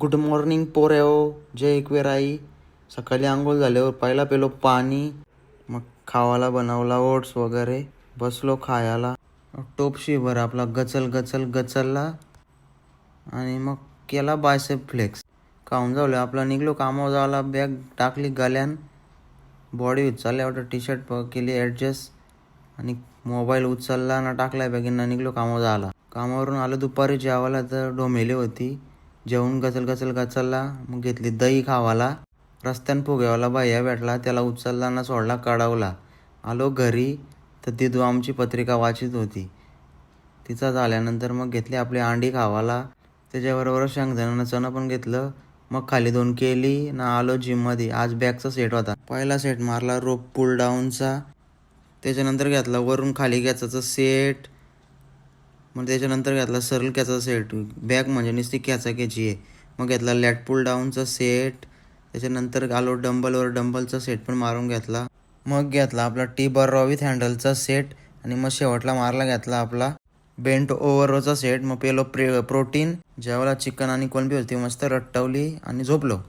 Good morning पोऱ्याओ. जय एकवेर आई. सकाळी आंघोळ झाल्यावर पहिला पेलो पाणी, मग खावाला बनवला ओट्स वगैरे, बसलो खायला. टोपशी भर आपला गचल गचल गचलला आणि मग केला बायसेप फ्लेक्स. खाऊन जावले आपला निघलो कामावर जायला. बॅग टाकली गल्यान, बॉडी उचलल्या वाटतं, टी शर्ट केली ॲडजस्ट आणि मोबाईल उचलला ना टाकला बॅगींना, निघलो कामावर जायला. कामावरून आलो दुपारी जेवायला तर डोमेली होती. जेवून गचल गचल गचलला, मग घेतली दही खावाला. रस्त्यानं फुग्यावाला भैया भेटला, त्याला उचलला ना सोडला कडावला. आलो घरी तर दिदू आमची पत्रिका वाचित होती. तिचा झाल्यानंतर मग घेतली आपली अंडी खावाला. त्याच्याबरोबर शेंगदाण्यानं चणं पण घेतलं. मग खाली 2 केली ना आलो जिममध्ये. आज बॅकचा सेट होता. पहिला सेट मारला रोप पुल डाऊनचा. त्याच्यानंतर घेतला वरून खाली कॅचाचा सेट. मग त्याच्यानंतर घेतला सरळ कॅचा सेट. बॅक म्हणजे नुसती कॅची आहे. मग घेतला लॅट पुल डाऊनचा सेट. त्याच्यानंतर आलो डंबलवर, डंबलचा सेट पण मारून घेतला. मग घेतला आपला टी बार रॉ विथ हँडलचा सेट आणि मग शेवटला मारला घेतला आपला बेंट ओव्हर रोचा सेट. मग पेलो प्रोटीन. जेवायला चिकन आणि कोलंबी होती, मस्त रट्टवली आणि झोपलो.